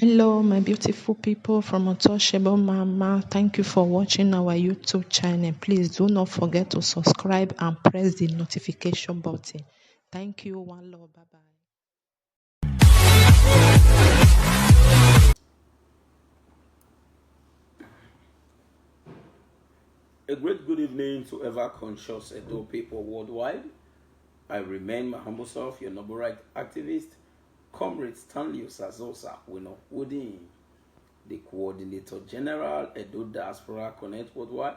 Hello, my beautiful people from Untouchable Mama. Thank you for watching our YouTube channel. Please do not forget to subscribe and press the notification button. Thank you. One love. Bye bye. A great good evening to ever conscious Edo people worldwide. I remain my humble self, your noble right activist, Comrade Stanley Osazosa Wino Woodin, the Coordinator General Edo Diaspora Connect Worldwide,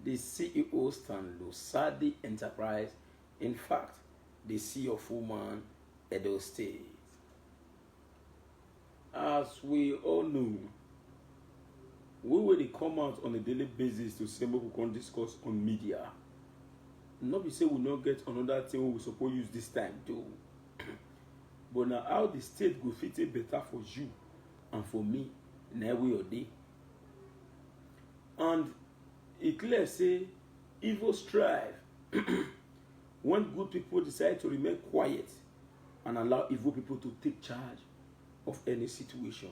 the CEO Stan Lusadi Enterprise, in fact, the CEO of Woman Edo State. As we all know, we will come out on a daily basis to say we can discuss on media. Not be say we not get another thing we suppose use this time do. But now how the state go fit it better for you and for me in every day. And it clear say evil strive when good people decide to remain quiet and allow evil people to take charge of any situation.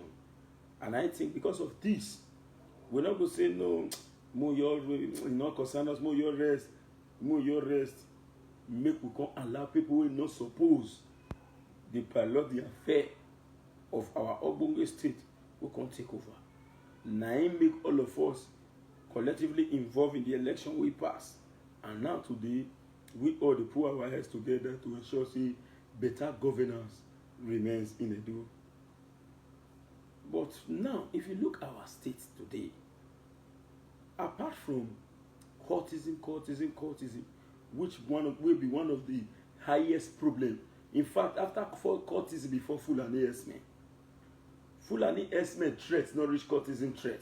And I think because of this, we're not going to say no, more your not concern us, more your rest. Make we can allow people who not suppose they pilot the affair of our Ogbonge state we can take over. Now make all of us collectively involved in the election we pass. And now today, we all the put our heads together to ensure say better governance remains in Edo. But now, if you look at our state today, apart from courtism, which will be one of the highest problem. In fact, after courtism before Fulani S-men. Fulani S-men threat not reach courtism threat.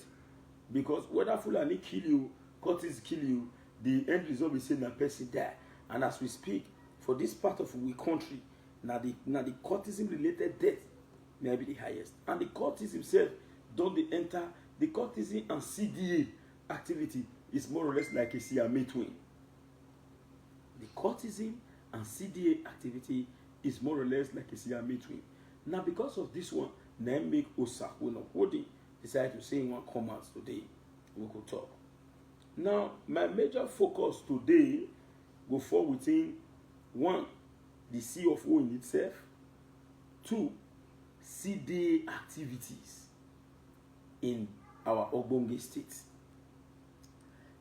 Because whether Fulani kill you, courtism kill you, the end result is saying a person die. And as we speak, for this part of we country, now the courtism related death may be the highest. And the courtism itself don't they enter the courtism and CDA activity is more or less like a CMA twin. The courtism and CDA activity is more or less like a CMA twin. Now, because of this one, name make Osakuna Hodi decide to say in one comments today. We could talk. Now, my major focus today will fall within one, the CFO in itself, two, CDA activities in our Ogbonge state.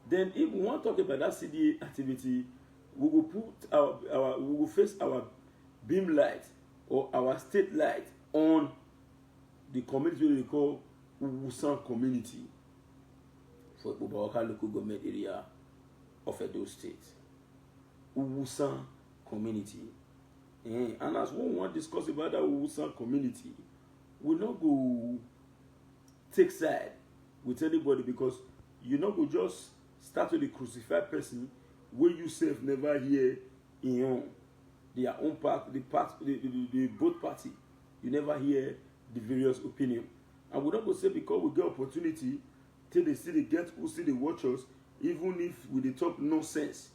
Then if we want to talk about that CDA activity, we will put we will face our beam light or our state light on the community we call Uwusan community for Ubawaka local government area of Edo State. Uwusan community. And as we want to discuss about that Uwusan community, we'll not go take side with anybody because you not go just start with the crucified person where you self never hear in their own part, the both party. You never hear the various opinion. And we don't go say because we get opportunity till they see the get who see the watchers, even if we they talk nonsense.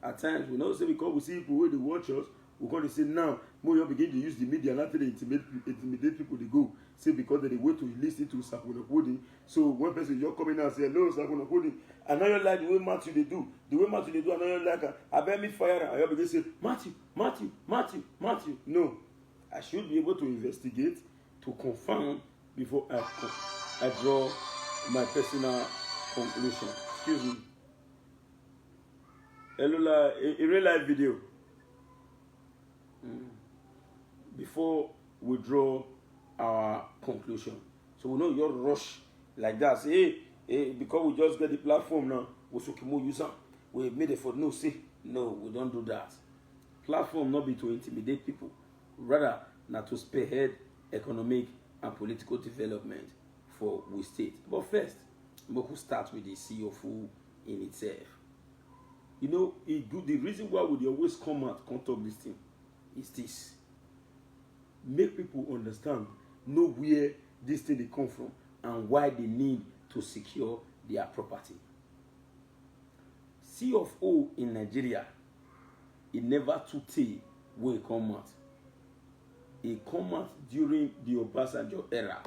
At times we don't say because we see people who they watch us, we're going to say now, more you begin to use the media and after they intimidate people they go. Say because they wait to listen to Sakunokodi. So one person you're coming out and say, no, Sakunokodi, I know you like the way Matthew they do. The way Matthew they do, I know you like I bet me fire and I begin to say, Matthew. No. I should be able to investigate, to confirm before I draw my personal conclusion. Excuse me. Hello, a real live video. Before we draw our conclusion. So we know your rush like that. Say, hey, because we just get the platform now, we should use them. We made it for no say. No, we don't do that. Platform not be to intimidate people. Rather, not to spearhead economic and political development for we state. But first, we could start with the CFO in itself. You know, the reason why we always come out, come talk this thing, is this. Make people understand, know where this thing they come from and why they need to secure their property. CFO in Nigeria, it never too tea will come out. It came out during the Obasanjo era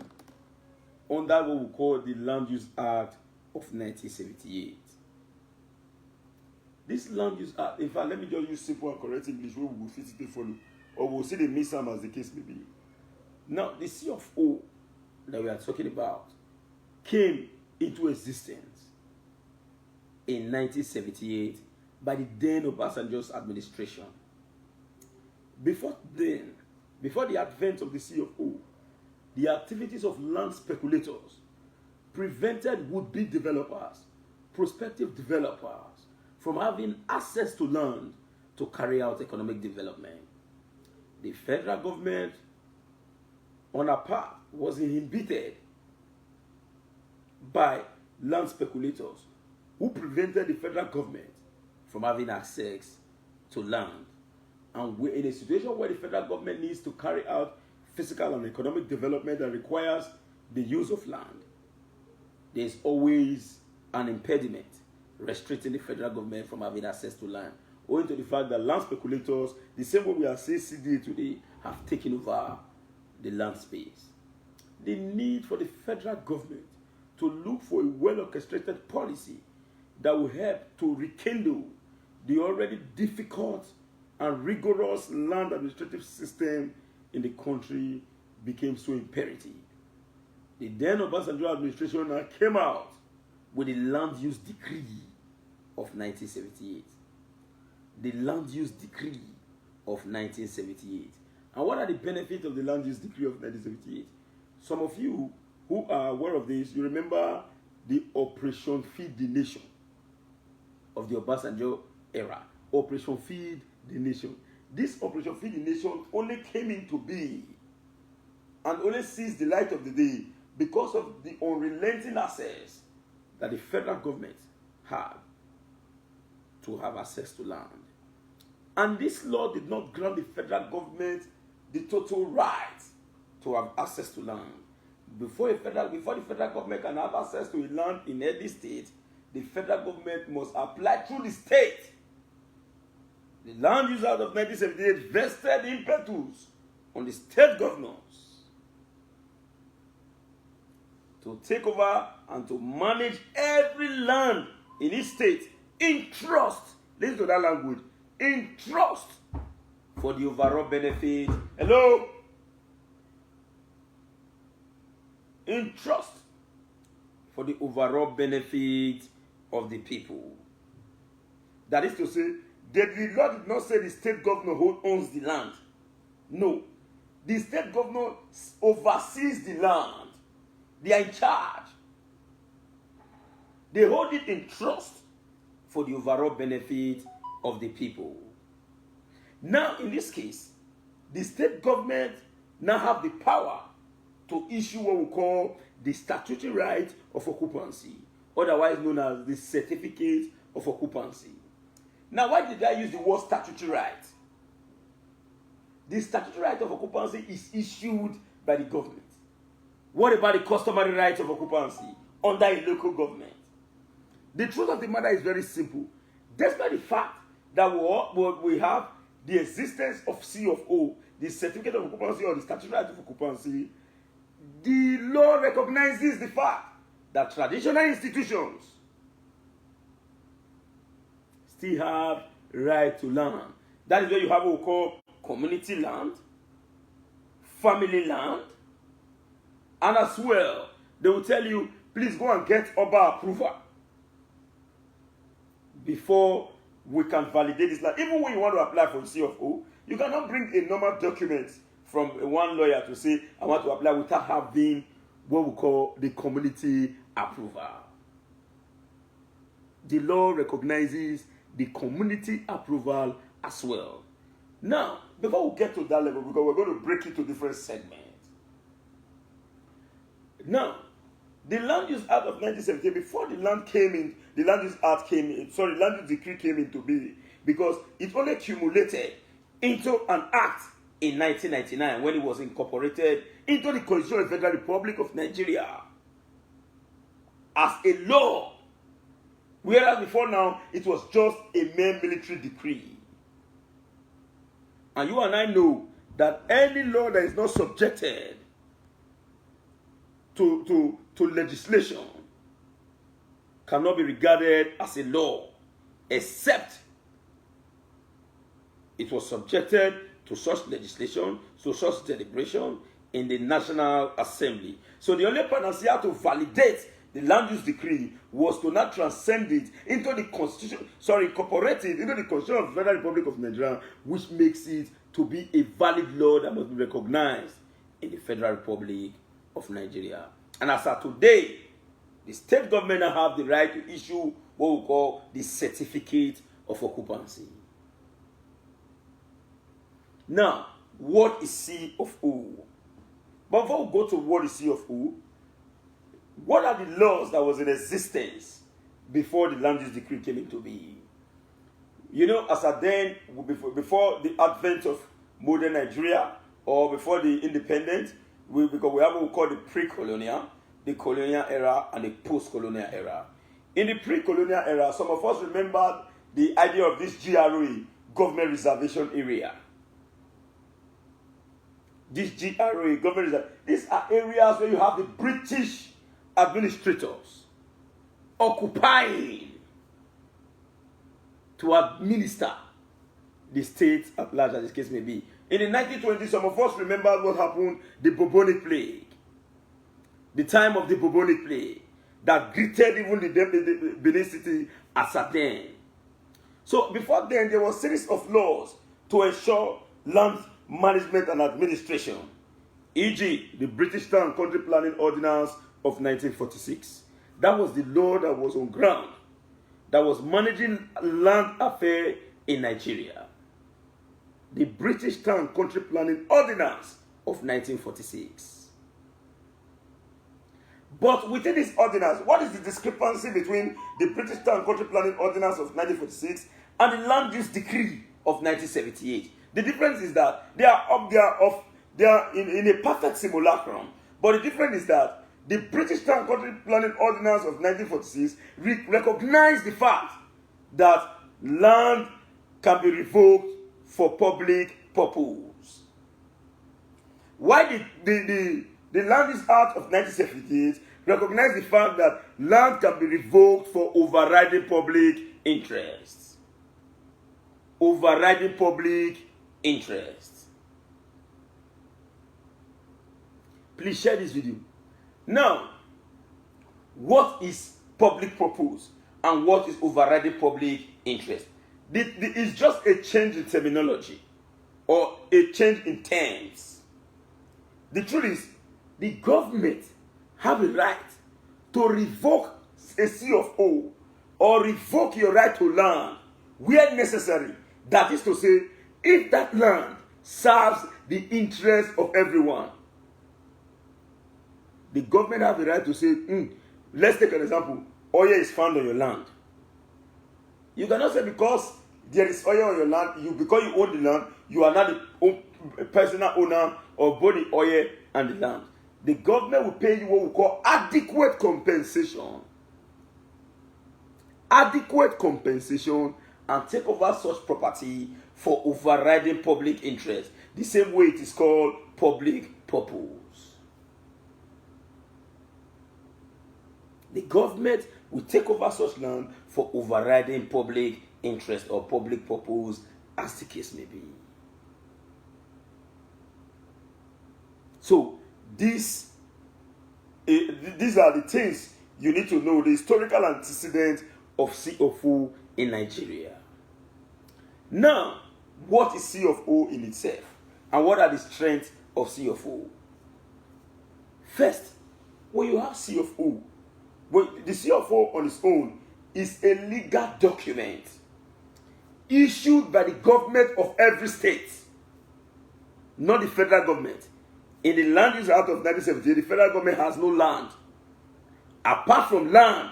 under what we call the Land Use Act of 1978. This Land Use Act, in fact, let me just use simple and correct English where we will fit it follow, or we'll see the misam as the case may be. Now, the C of O that we are talking about came into existence in 1978 by the then Obasanjo's administration. Before then, before the advent of the C of O, the activities of land speculators prevented would-be developers, prospective developers, from having access to land to carry out economic development. The federal government, on a part, was inhibited by land speculators who prevented the federal government from having access to land. And we're in a situation where the federal government needs to carry out physical and economic development that requires the use of land. There's always an impediment restricting the federal government from having access to land, owing to the fact that land speculators, the same way we are seeing CDA today, have taken over the land space. The need for the federal government to look for a well-orchestrated policy that will help to rekindle the already difficult and rigorous land administrative system in the country became so imperative. The then Obasanjo administration now came out with the Land Use Decree of 1978. The Land Use Decree of 1978. And what are the benefits of the Land Use Decree of 1978? Some of you who are aware of this, you remember the Operation Feed the Nation of the Obasanjo era. Operation Feed the Nation. This Operation Feed the Nation only came into being and only sees the light of the day because of the unrelenting access that the federal government had to have access to land. And this law did not grant the federal government the total right to have access to land. Before the federal government can have access to a land in any state, the federal government must apply through the state. The Land Use Act of 1978 vested impetus on the state governors to take over and to manage every land in each state in trust. Listen to that language. In trust for the overall benefit. Hello? In trust for the overall benefit of the people. That is to say, the law did not say the state governor who owns the land. No. The state governor oversees the land. They are in charge. They hold it in trust for the overall benefit of the people. Now, in this case, the state government now have the power to issue what we call the statutory right of occupancy, otherwise known as the certificate of occupancy. Now, why did I use the word statutory right? The statutory right of occupancy is issued by the government. What about the customary rights of occupancy under a local government? The truth of the matter is very simple. Despite the fact that we have the existence of C of O, the certificate of occupancy or the statutory right of occupancy, the law recognizes the fact that traditional institutions still have right to land. That is where you have what we call community land, family land, and as well, they will tell you, please go and get Oba approval before we can validate this land. Even when you want to apply for C of O, you cannot bring a normal document from one lawyer to say, I want to apply without having what we call the community approval. The law recognizes the community approval as well. Now, before we get to that level, because we're going to break it to different segments. Now, the Land Use Act of 1978, before the Land Use Decree came into being, because it only accumulated into an act in 1999 when it was incorporated into the Constitution of the Federal Republic of Nigeria as a law, whereas before now it was just a mere military decree. And you and I know that any law that is not subjected to legislation cannot be regarded as a law except it was subjected to such legislation, to such deliberation in the National Assembly. So the only panacea to validate the land use decree was to not transcend it into the constitution, incorporate it into the Constitution of the Federal Republic of Nigeria, which makes it to be a valid law that must be recognized in the Federal Republic of Nigeria. And as of today, the state government now have the right to issue what we call the certificate of occupancy. Now, what is C of O? But before we go to what is C of O, what are the laws that was in existence before the land use decree came into being? You know, as at then, before the advent of modern Nigeria, or before the independence, because we have what we call the pre-colonial, the colonial era, and the post-colonial era. In the pre-colonial era, some of us remember the idea of this GRA, government reservation area. This GRA, government reservation, these are areas where you have the British administrators occupying to administer the state at large, as the case may be. In the 1920s, some of us remember what happened, the bubonic plague. The time of the bubonic plague that greeted even the Benin city as at then. So before then, there was a series of laws to ensure land management and administration, e.g. the British Town Country Planning Ordinance of 1946. That was the law that was on ground, that was managing land affairs in Nigeria. The British Town Country Planning Ordinance of 1946. But within this ordinance, what is the discrepancy between the British Town Country Planning Ordinance of 1946 and the Land Use Decree of 1978? The difference is that they are in a perfect simulacrum. But the difference is that the British Town Country Planning Ordinance of 1946 recognized the fact that land can be revoked for public purpose. Why the Land Use Act of 1978 recognized the fact that land can be revoked for overriding public interests. Overriding public interests. Please share this video. Now, what is public purpose and what is overriding public interest? It's just a change in terminology or a change in terms. The truth is, the government have a right to revoke a C of O or revoke your right to land where necessary. That is to say, if that land serves the interest of everyone. The government have the right to say, let's take an example, oil is found on your land. You cannot say because there is oil on your land, because you own the land, you are not the personal owner of both the oil and the land. The government will pay you what we call adequate compensation. Adequate compensation and take over such property for overriding public interest. The same way it is called public purpose. The government will take over such land for overriding public interest or public purpose, as the case may be. So, these are the things you need to know, the historical antecedent of C of O in Nigeria. Now, what is C of O in itself? And what are the strengths of C of O? First, when you have C of O, the C of O on its own is a legal document issued by the government of every state, not the federal government. In the Land Use Act of 1978, the federal government has no land apart from land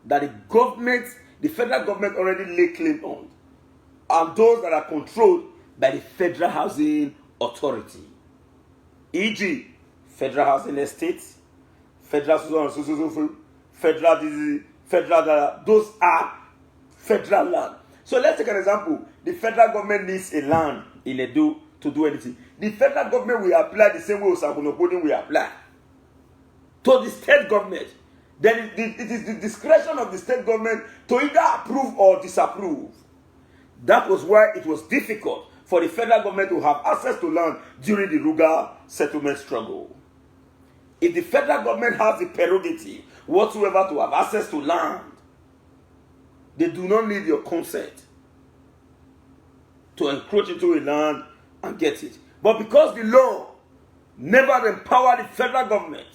that the federal government already laid claim on, and those that are controlled by the Federal Housing Authority, e.g., Federal Housing Estates, Federal those are federal land. So let's take an example. The federal government needs a land in Edo to do anything. The federal government will apply the same way Osakunokoni will apply to the state government. Then it is the discretion of the state government to either approve or disapprove. That was why it was difficult for the federal government to have access to land during the Ruga settlement struggle. If the federal government has the prerogative whatsoever to have access to land, they do not need your consent to encroach into a land and get it. But because the law never empowered the federal government,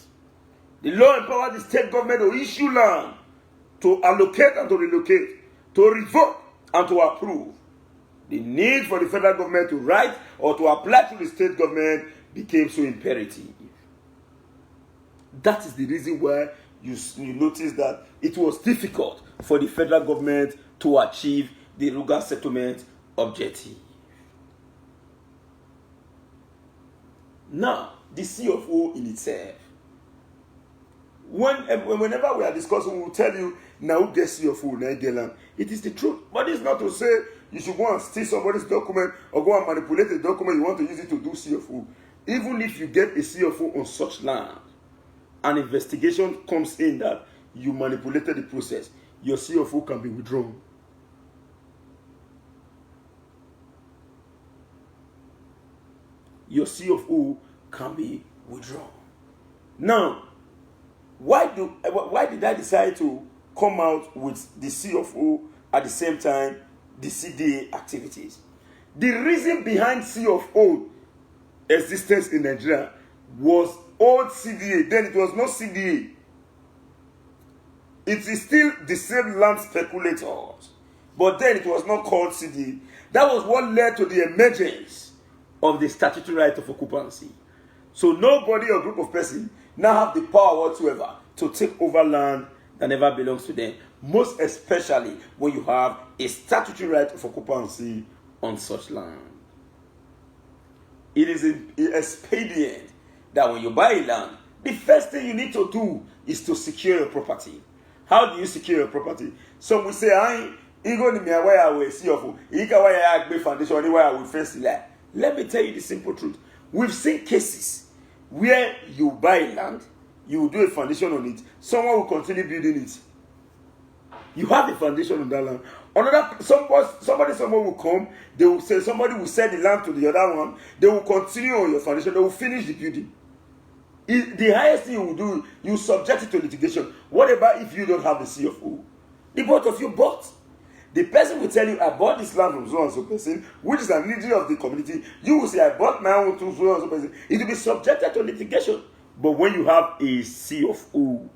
the law empowered the state government to issue land, to allocate and to relocate, to revoke and to approve. The need for the federal government to write or to apply to the state government became so imperative. That is the reason why you notice that it was difficult for the federal government to achieve the Ruga settlement objective. Now, the CFO in itself. Whenever we are discussing, we will tell you, now who gets CFO, now get land. It is the truth. But it's not to say you should go and steal somebody's document or go and manipulate a document you want to use it to do CFO. Even if you get a CFO on such land, an investigation comes in that you manipulated the process, your CFO can be withdrawn. Your CFO can be withdrawn. Now, why did I decide to come out with the CFO at the same time the CDA activities? The reason behind CFO existence in Nigeria was old CDA. Then it was not CDA. It is still the same land speculators, but then it was not called CDA. That was what led to the emergence of the statutory right of occupancy. So nobody or group of persons now have the power whatsoever to take over land that never belongs to them, most especially when you have a statutory right of occupancy on such land. It is expedient that when you buy land, the first thing you need to do is to secure your property. How do you secure your property? Some will say, let me tell you the simple truth. We've seen cases where you buy land, you will do a foundation on it, someone will continue building it. You have a foundation on that land. Someone will come, they will say, somebody will sell the land to the other one, they will continue on your foundation, they will finish the building. The highest thing you will do, you subject it to litigation. What about if you don't have the CFO? The both of you bought. The person will tell you, I bought this land from so and so person, which is an individual of the community. You will say, I bought my own from so and so person. It will be subjected to litigation. But when you have a CFO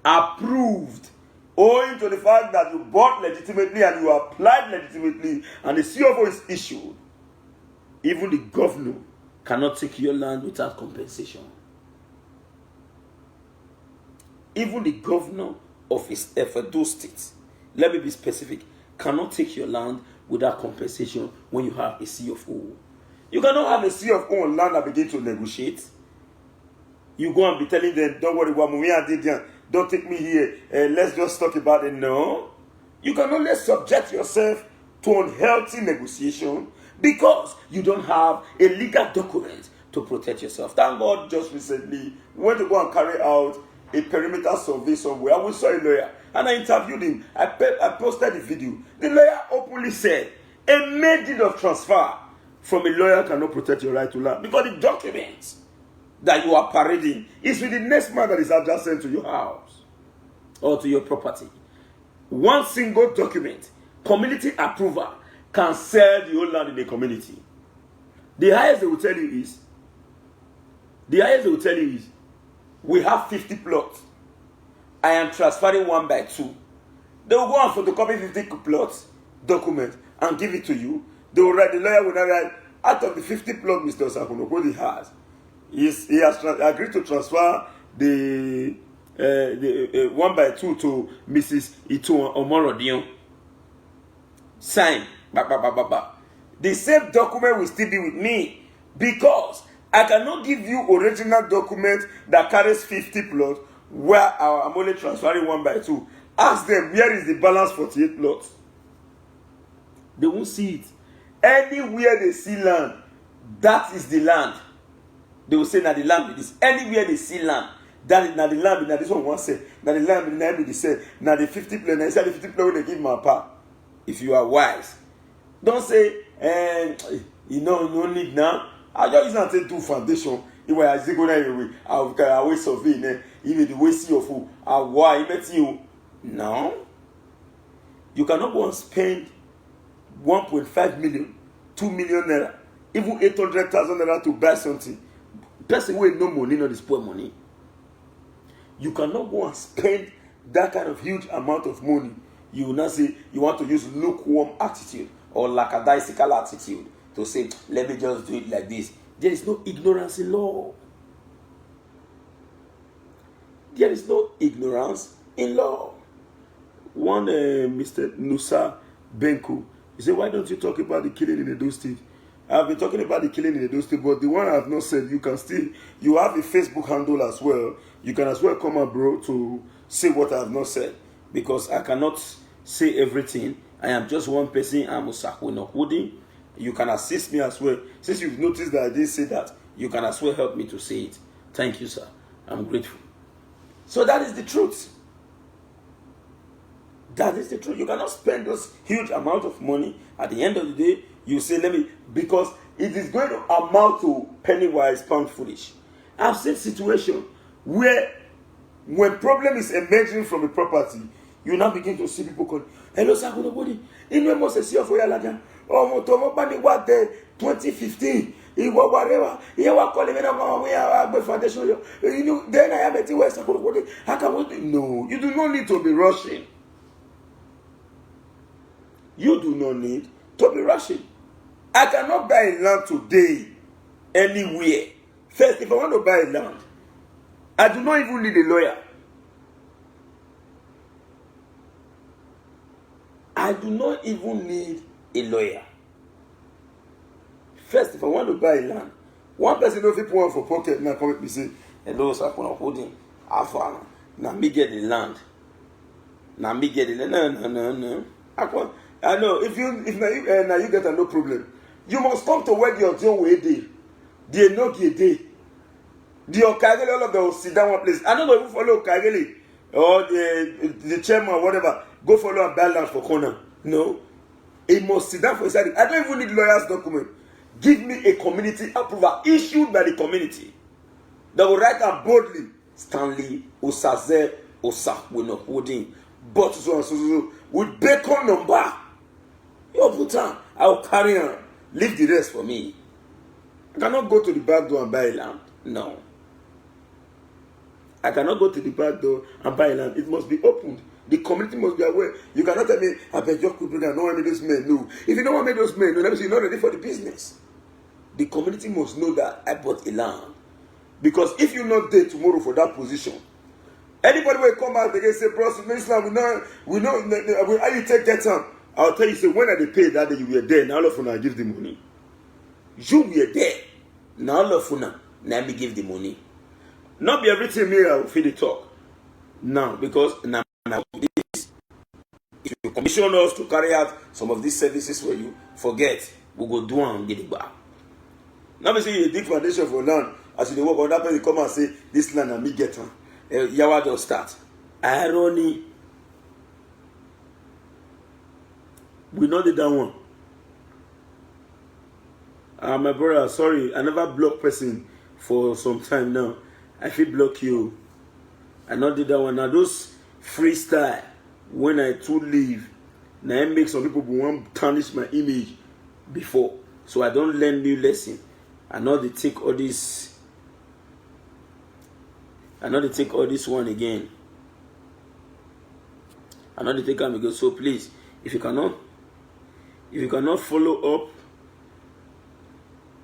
approved, owing to the fact that you bought legitimately and you applied legitimately, and the CFO is issued, even the governor cannot take your land without compensation. Even the governor of Edo State, let me be specific, cannot take your land without compensation when you have a CFO. You cannot have a CFO on land and begin to negotiate. You go and be telling them, don't worry, don't take me here, let's just talk about it. No. You can only subject yourself to unhealthy negotiation because you don't have a legal document to protect yourself. Thank God, just recently, we went to go and carry out a perimeter survey somewhere. We saw a lawyer and I interviewed him. I posted the video. The lawyer openly said, a made deed of transfer from a lawyer cannot protect your right to land because the documents that you are parading is with the next man that is adjacent to your house or to your property. One single document, community approval, can sell the whole land in the community. The highest they will tell you is, we have 50 plots. I am transferring 1 by 2. They will go and photocopy 50 plots, document, and give it to you. They will write, the lawyer will write, out of the 50 plots Mr. Osakunokoni has, he has agreed to transfer the 1 by 2 to Mrs. Itu Omorodion. Sign. The same document will still be with me because I cannot give you original document that carries 50 plots where I'm only transferring 1 by 2. Ask them, where is the balance 48 plots? They won't see it. Anywhere they see land, That is the land. They will say, now the land is anywhere they see land. That is now the land. Now this one say, now the land now be the same. Now the 50 plan. Now the 50 plan they give my pa. If you are wise, don't say, you need now. I just not say do foundation. If I say go that way, I will survey. Even the way see your food, why met you? No, you cannot go and spend 1.5 million, 2 million naira, even 800,000 naira to buy something. Person with no money, not this poor money. You cannot go and spend that kind of huge amount of money. You will not say you want to use lukewarm attitude or lackadaisical attitude to say, let me just do it like this. There is no ignorance in law. There is no ignorance in law. One Mr. Nusa Benku, he said, why don't you talk about the killing in Edo State? I've been talking about the killing in Edo State, but the one I have not said, you have a Facebook handle as well. You can as well come up, bro, to say what I have not said. Because I cannot say everything. I am just one person. I'm Osakwena Hooding. You can assist me as well. Since you've noticed that I didn't say that, you can as well help me to say it. Thank you, sir. I'm grateful. So that is the truth. That is the truth. You cannot spend those huge amount of money. At the end of the day, you say, because it is going to amount to penny wise, pound foolish. I've seen situations where when problem is emerging from a property, you now begin to see people calling, hello, sir, nobody. In the most of your lagan, oh, Motomobani, what day, 2015. Whatever, you are calling me now. Foundation. Then I have a West. How can we? No, you do not need to be rushing. You do not need to be rushing. I cannot buy a land today anywhere. First, if I want to buy a land, I do not even need a lawyer. I do not even need a lawyer. First, if I want to buy a land, one person don't put one for pocket now come with me say, hello, sir, I'm holding Afana. Now me get the land. Now me get the land. No. I know if now you get a no problem. You must come to where your John way day. They no get day. The Okagele all of them will sit down one place. I don't know if you follow Okagele or the chairman or whatever. Go follow and buy land for corner. No. It must sit down for his side. I don't even need lawyer's document. Give me a community approval issued by the community that will write out boldly Stanley Osaze Osakwena Holding, but so with bacon number. You put on, I'll carry on. Leave the rest for me. I cannot go to the back door and buy land. No. I cannot go to the back door and buy land. It must be opened. The community must be aware. You cannot tell me, I beg your people, I don't want me those men. No. If you don't want me those men, no, let me say you're not ready for the business. The community must know that I bought a land. Because if you're not there tomorrow for that position, anybody will come out again and say, bro, we know how you take that time. I'll tell you, say, when I pay that day, you were there, now all of you now give the money. You were there, now all of you now me give the money. Not be everything me I will feed the talk. Now, because now this, if you commission us to carry out some of these services for you, forget, we go do and get it back. Now me say you dig foundation for land, as you work on that person come and say, this land and me get one. Yawa just start. Irony. We know the that one. My brother, sorry, I never block person for some time now. I feel block you. I not did that one. Now those freestyle, when I too leave, now it makes some people want to tarnish my image before. So I don't learn new lesson. I know they take all this. I know they take all this one again. I know they take them again. So please, if you cannot follow up,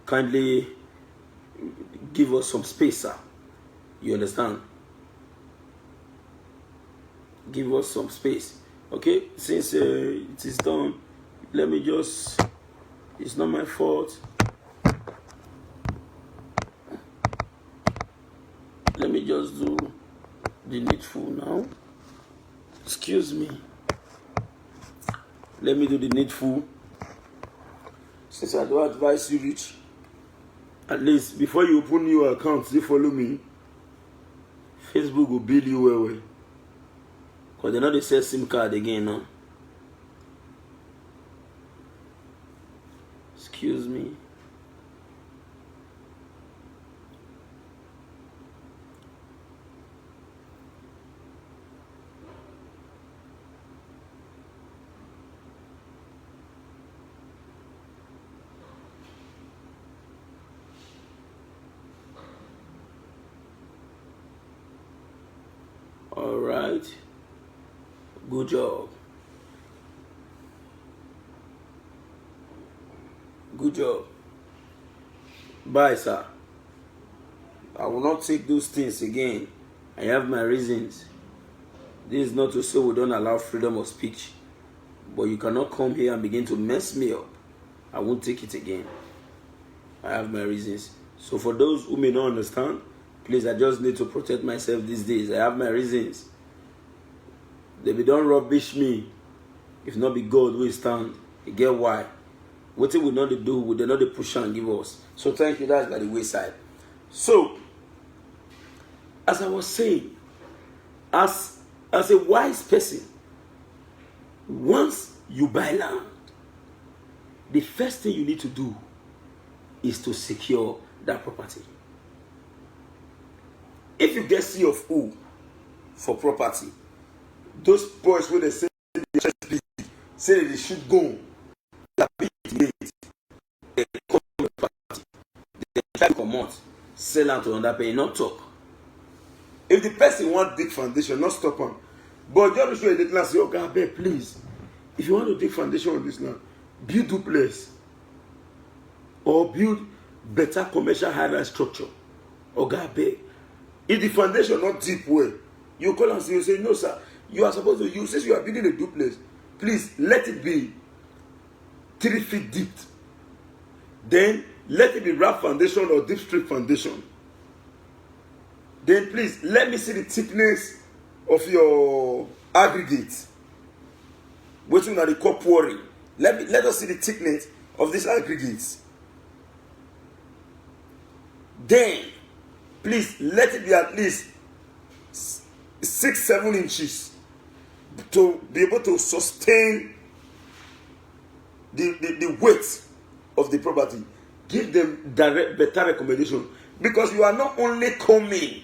kindly give us some space, sir. You understand? Give us some space. Okay? Since it is done, let me just, it's not my fault. Let me just do the needful now. Excuse me. Let me do the needful. Since I don't advise you rich, At least before you open your account, you follow me. Facebook will bill you well. Because they know they sell SIM card again now. Excuse me. All right. Good job. Good job. Bye, sir. I will not take those things again. I have my reasons. This is not to say we don't allow freedom of speech. But you cannot come here and begin to mess me up. I won't take it again. I have my reasons. So for those who may not understand, please, I just need to protect myself these days. I have my reasons. They be don't rubbish me. If not be God, we stand. You get why? What we not do, we they not they push and give us. So thank you, that's by the wayside. So, as I was saying, as a wise person, once you buy land, the first thing you need to do is to secure that property. If you get C of O for property, those boys when they say they should go, they come to property, they try to come out, sell out to another pay, not talk. If the person want dig foundation, not stop on. But just show you the land, say, oh God, beg, please. If you want to dig foundation on this land, build duplex or build better commercial high-rise structure. Oh God, beg. If the foundation not deep well, you call and say, no, sir, you are supposed to use, since you are building a duplex, please let it be 3 feet deep. Then let it be wrap foundation or deep strip foundation. Then please let me see the thickness of your aggregate. Which one are the call pouring? Let us see the thickness of these aggregates. Then please let it be at least 6-7 inches to be able to sustain the weight of the property. Give them better recommendation, because you are not only coming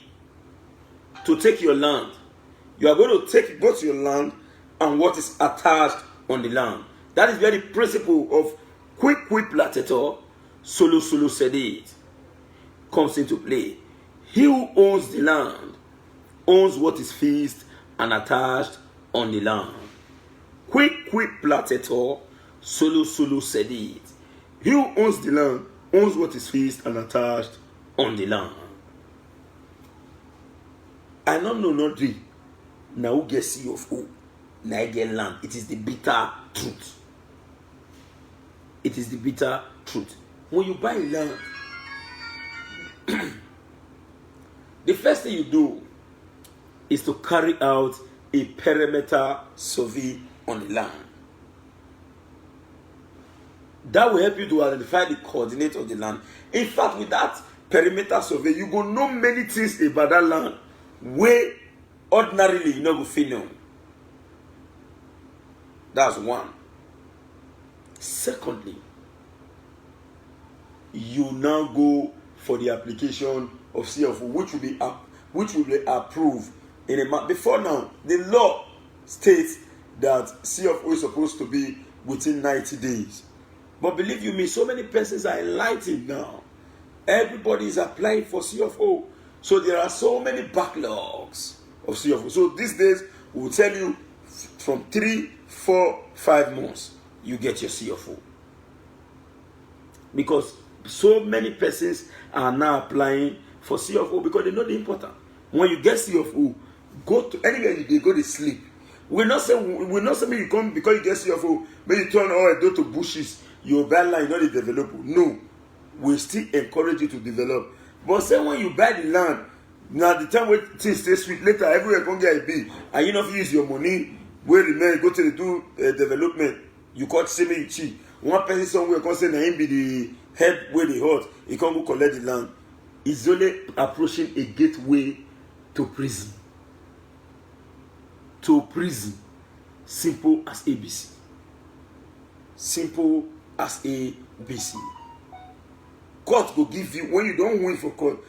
to take your land, you are going to take both your land and what is attached on the land. That is where the principle of quick platetor solo sedate comes into play. He who owns the land owns what is fixed and attached on the land. Quick platetor solo sedate. He who owns the land owns what is fixed and attached on the land. I don't know not the now who get C of O, now get land. It is the bitter truth. It is the bitter truth. When you buy land, the first thing you do is to carry out a perimeter survey on the land. That will help you to identify the coordinate of the land. In fact, with that perimeter survey, you go know many things about that land where ordinarily you know go feel known. That's one. Secondly, you now go for the application of CFO, which will be approved in a month. Before now, the law states that CFO is supposed to be within 90 days. But believe you me, so many persons are enlightened now. Everybody is applying for CFO. So there are so many backlogs of CFO. So these days, we will tell you from 3, 4, 5 months, you get your CFO. Because so many persons are now applying for CFO because they know the importance. When you get CFO, go to anywhere you go to sleep. We're not saying you come because you get CFO, but you turn all the door to bushes. Your bad line, you know the develop. No, we still encourage you to develop. But say when you buy the land, now the time when things stay sweet, later everywhere can get a bill, and you know if you use your money, where remain, go to the do development, you can't say me cheap. One person somewhere can say na him be head where they hot, he can't go collect the land. He's only approaching a gateway to prison. To prison. Simple as ABC. Simple as ABC. Court will give you, when you don't win for court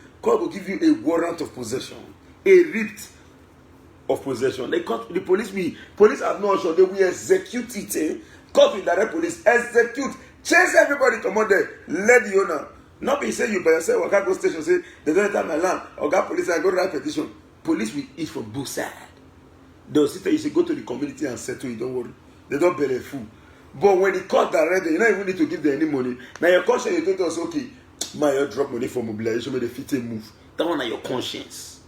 will give you a warrant of possession, a writ of possession. The police have no option. They will execute it. Court will direct police, execute, chase everybody, come on there, let the owner. Not be say you by yourself, or can't go station, say, they don't enter my land, or got police, I go to write petition. Police will eat from both sides. They'll sit there, you should go to the community and settle it, don't worry. They don't bear a fool. But when the court direct them, you don't even need to give them any money. Now your conscience, you told us, okay, you drop money for mobilization, make the fit move. That one are your conscience.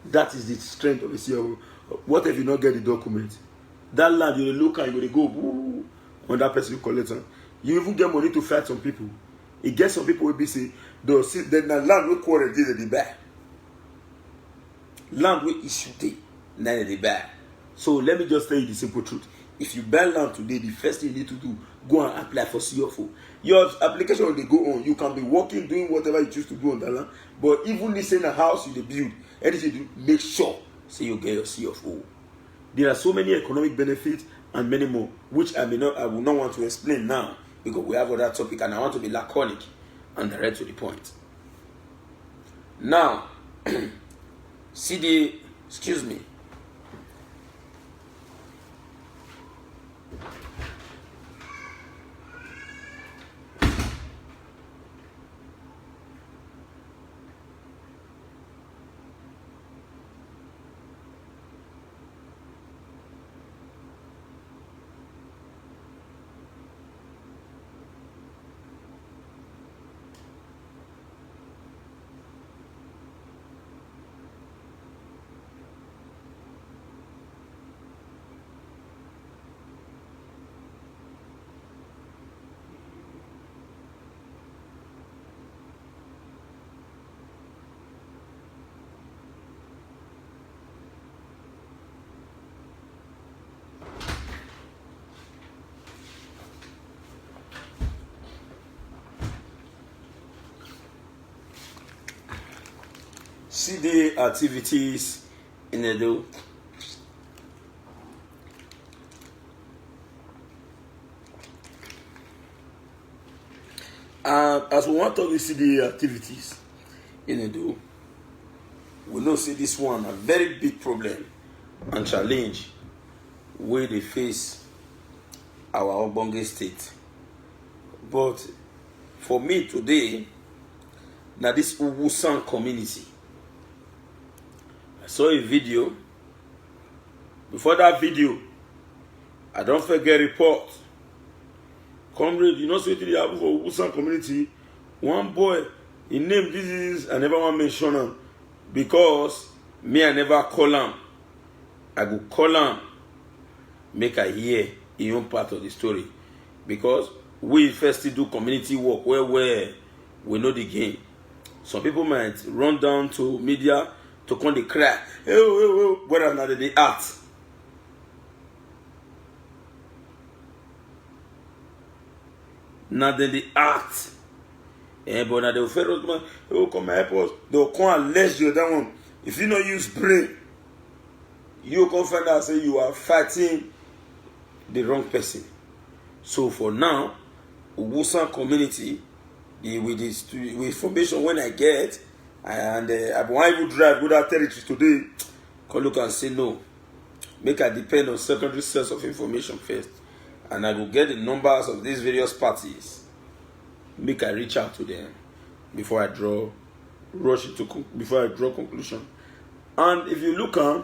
That is the strength of the CEO. What if you not get the document? That land, you look and you go on that person you collect. You even get money to fight some people. You get some people will be say, they'll see, then the land will quarrel did the back. Land will issue day, now they buy. So let me just tell you the simple truth. If you buy land today, the first thing you need to do, go and apply for CFO. Your application will go on. You can be working, doing whatever you choose to do on that land. But even listening a house you build, anything you do, make sure say you get your CFO. There are so many economic benefits and many more, which I will not want to explain now because we have other topic and I want to be laconic and direct to the point. Now, excuse me. See the activities in Edo. As we want to see the activities in Edo, we know see this one a very big problem and challenge where they face our Ogbonge state. But for me today, now this Owusan community, I saw a video. Before that video, I don't forget report. Comrade, you know what they happen for Owusan community? One boy, he named this is, I never want to mention him because me I never call him. I go call him, make I hear his own part of the story. Because we first do community work where we know the game. Some people might run down to media to come the cry, hey, whether or not they act. Now then they act. But now they will fail us, they will come help us. They will come and let you that one. If you don't use brain, you can find out say you are fighting the wrong person. So for now, Owusan community, with information when I get, and I want to drive go that territory today, come look and say no. Make I depend on secondary source of information first. And I will get the numbers of these various parties. Make I reach out to them before I draw conclusion. And if you look at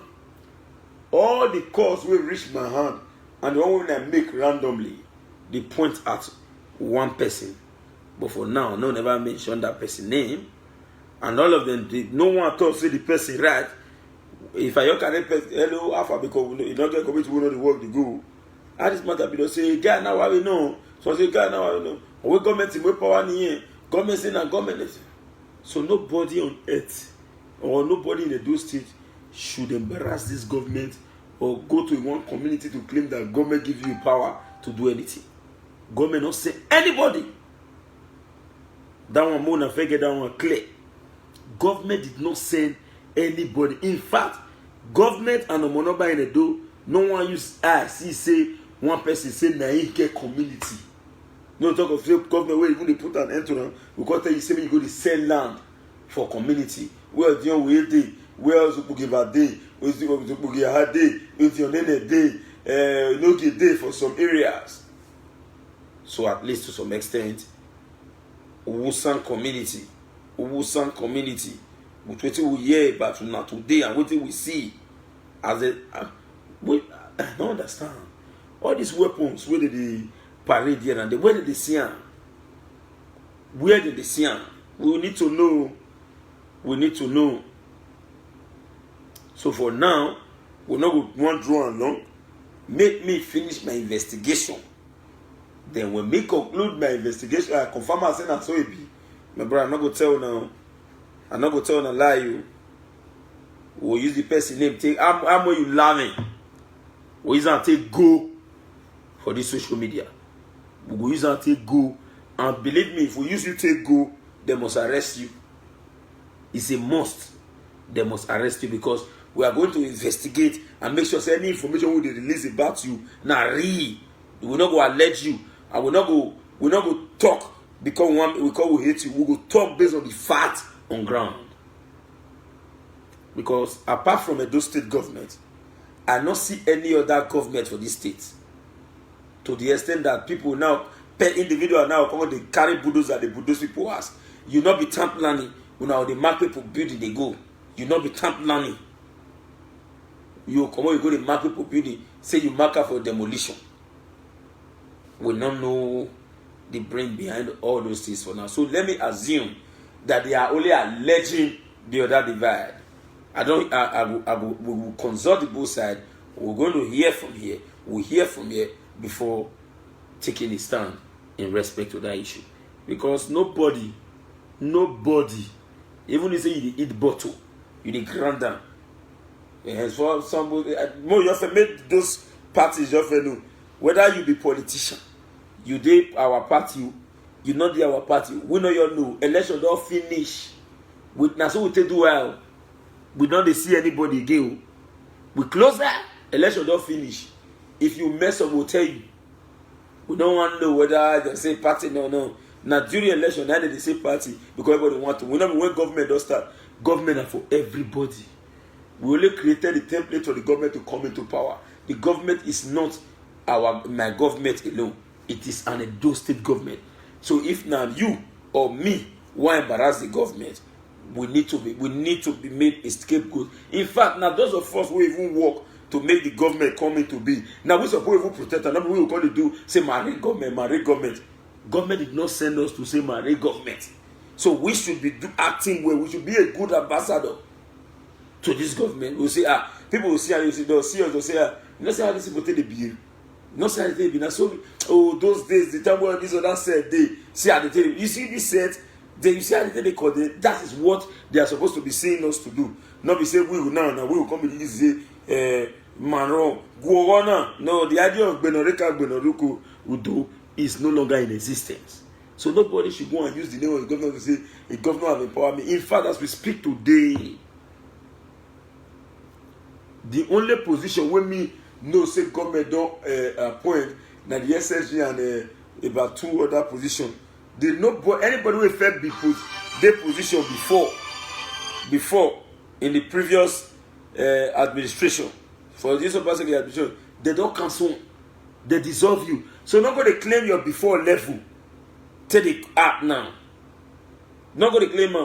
all the calls will reach my hand, and the one when I make randomly, they point at one person. But for now, no never mention that person name. And all of them, no one thought say the person right. If I look at that person, hello, Alpha, because you don't get committed, we know the work they go. I just matter because say, guy now what we know. So say, guy now what we know. We government in power here. Government saying and government. So nobody on earth or nobody in the Edo state should embarrass this government or go to one community to claim that government give you power to do anything. Government not say anybody That one more than get that one clear. Government did not send anybody. In fact, government and Omonoba in the do, no one use say one person say Naike community. No talk of government where even they put an end to them. Because you say you go to sell land for community. Where the way day, where else you give a day, where you give a day, with your name a day, no give day for some areas. So at least to some extent, Uwusan community, with what we hear about now today and what we see as a, I don't understand. All these weapons, where did they parade here and where did they see them? Where did they see them? We need to know. We need to know. So for now, we're not going to draw along. Make me finish my investigation. Then when me conclude my investigation, I confirm I say that so it be. My brother, I'm not going to tell now. I'm not going to tell and lie you. We'll use the person name. Take how more you laughing. We'll use and take go for this social media. We'll use and take go. And believe me, if we use you take go, they must arrest you. It's a must. They must arrest you because we are going to investigate and make sure any information we release about you now real. We will not go allege you. And we will not go talk because we hate you. We will talk based on the fact on ground. Because apart from Edo state government, I don't see any other government for this state. To the extent that people now, per individual now, come on, they carry bulldozer, they bulldoze people ask. You not be tamplanning. Now the mark people building they go. You not be tamplanning. You come on, you go to mark people building, say you mark up for demolition. We don't know the brain behind all those things for now. So let me assume that they are only alleging the other divide. We will consult the both sides. We're going to hear from here. We'll hear from here before taking a stand in respect to that issue. Because nobody, even if you say you eat bottle, you dey grind down. As for somebody, more you have made those parties, you have know whether you be politician, you dey our party, you not dey our party. We know you know election don't finish. Now so we take do well. We don't see anybody again. We close that election don't finish. If you mess up, we'll tell you. We don't want to know whether they say party no. Now during election, now they say party because everybody want to. When government does start, government are for everybody. We only created the template for the government to come into power. The government is not my government alone. It is an Edo state government. So if now you or me want to embarrass the government, we need to be made a scapegoat. In fact, now those of us who even work to make the government come into being, now we suppose even protect and we will call it do say marry government. Government did not send us to say marry government. So we should be acting well. We should be a good ambassador to this government. We say people will see how you see us, they'll say you know say how these people take the behave. Not say how they be now. So those days, the time when this or that said they see how they take it. You see this set, then you see how they call it. That is what they are supposed to be saying us to do. Not be saying we will come in this say Mano go on. No, the idea of Benoruku Udo is no longer in existence. So nobody should go and use the name of the governor to say a governor have empowered me. In fact, as we speak today, the only position where me know say government don't appoint na the SSG and about two other positions. They anybody will felt be put their position before in the previous administration. For this secretary administration, they don't cancel, they dissolve you. So not going to claim your before level. Take the act now. Not going to claim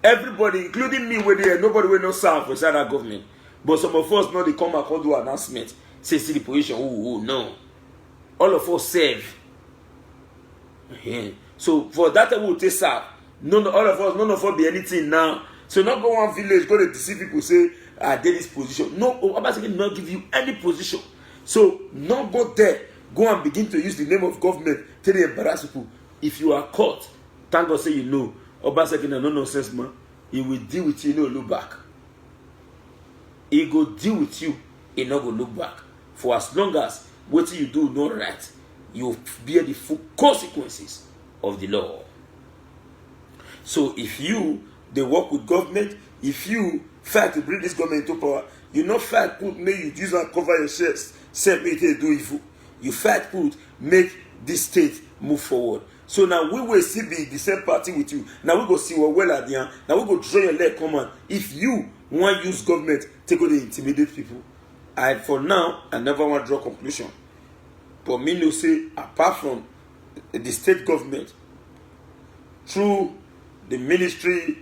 everybody, including me, where there nobody will not serve for that government. But some of us know they come and do announcement. Say see the position. No. All of us serve. So for that we will take serve. None of us be anything now. So not go one village, go to deceive people, say I did this position. No, Obaseki did not give you any position. So not go there. Go and begin to use the name of government to embarrass people. If you are caught, thank God say you know. Obaseki no nonsense man. He will deal with you, no look back. He go deal with you, he not go look back. For as long as what you do not right, you bear the full consequences of the law. So if you, they work with government, if you fight to bring this government into power, you not fight put make you use and cover your chest, say make they do evil. You fight put make this state move forward. So now we will still be the same party with you. Now we go see what well at the end. Now we go draw your leg command. If you want to use government, take out the intimidate people. For now, I never want to draw conclusion. But me no say, apart from the state government, through the ministry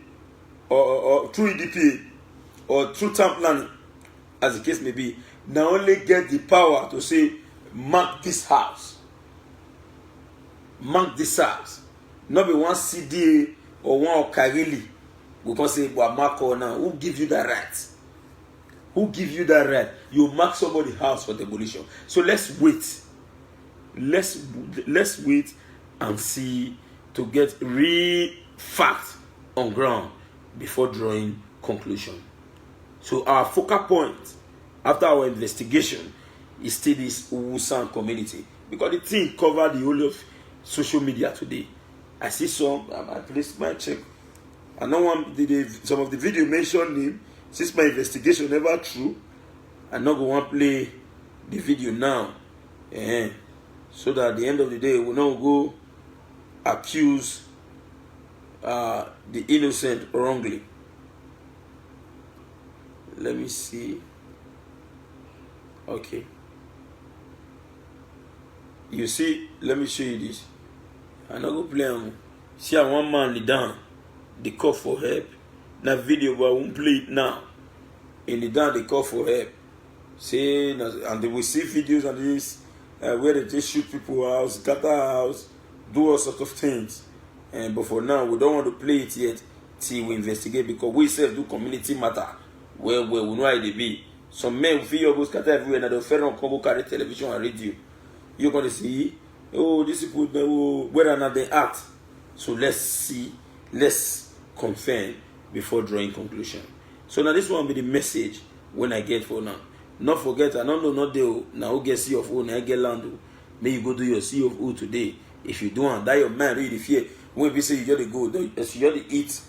or through EDPA or through town planning, as the case may be, now only get the power to say, mark this house. Mark this house. Not be one CDA or one Okarili. We can say, well, mark or now. Who give you that right? Who give you that right? You mark somebody's house for demolition. So let's wait. Let's wait and see to get real facts on ground before drawing conclusion. So our focal point after our investigation is still this Owusan community, because the thing covered the whole of social media today. I see some. I placed my check. I know some of the video mentioned him. Since my investigation never true, I'm not going to play the video now. So that at the end of the day, we'll not go accuse the innocent wrongly. Let me see. Okay. You see, let me show you this. I'm not going to play them. See, one man lay down. They call for help. That video, but I won't play it now. In the down, they call for help. Say, and they will see videos and this where they just shoot people house, scatter house, do all sorts of things. But for now, we don't want to play it yet till we investigate, because we self do community matter. Where we know how they be. Some men feel go scatter everywhere and they'll fair on Congo carry television and radio. You're going to see, oh, these people, whether or not they act. So let's see, let's confirm before drawing conclusion. So now this one will be the message when I get for now. Not forget, I don't know not there. Now get CFO, now get land. May you go do your CFO today. If you don't, that your man really fear. When we say you just go, you just eat.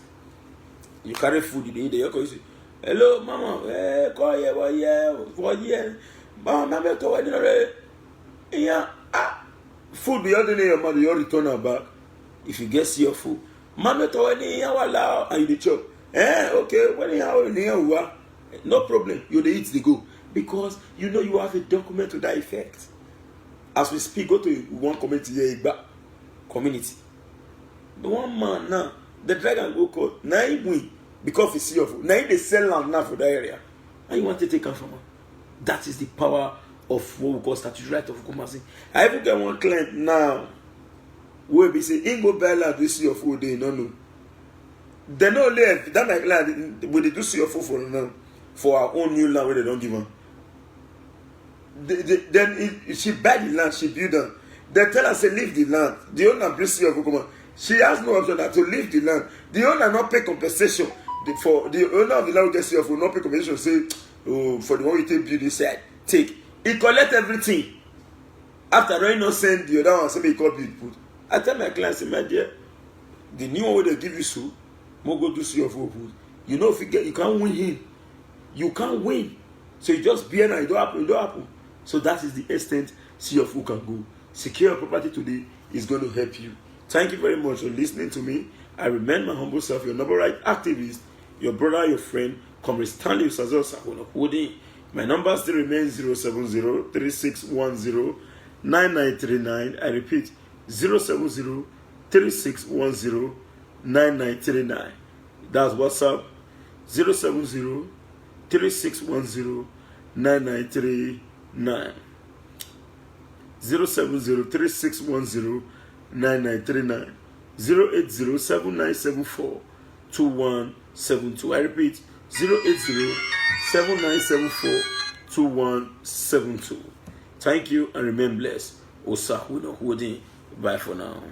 You carry food, you eat. You say, hello, mama. Call here, boy, yeah, for here. Mama, I'm going to yeah. Food be out in your mother, you return her back. If you get CFO, mama, to any allow and you chop. Okay, when you are, no problem. You the eat the go, because you know you have a document to that effect. As we speak, go to one community here, community. The one man now, the dragon go court. Now he win because he see of. Now they sell land now for that area, and you want to take her from her. That is the power of what we call statutory right of Kumasi. I even get one client now where we say, "In go buy land, we see your food." They no. They no live. That my client when they do see your food for now for our own new land where they don't give them. Then she buy the land, she build them. They tell her say leave the land. The owner bring see your food. She has no option than to leave the land. The owner not pay compensation. For the owner of the land will get see your food, not pay compensation. Say, oh, for the one you take build this side, take. He collect everything. After rain no send the other one, say he call build put. I tell my clients, my dear, the new one they give you so, more go do see your food. You know if you get, you can't win him. You can't win. So you just be and it don't happen. So that is the extent CFO can go. Secure your property today is going to help you. Thank you very much for listening to me. I remain my humble self, your number right activist, your brother, your friend, Comrade Stanley Usazo Sahono. My number still remains 070-3610-9939. I repeat, 070-3610-9939. That's WhatsApp, 070-3610-9939. 070-3610-9939. 080-7974-2172. I repeat, 080-7974-2172. Thank you and remain blessed. Osa Huno Hoodie. Bye for now.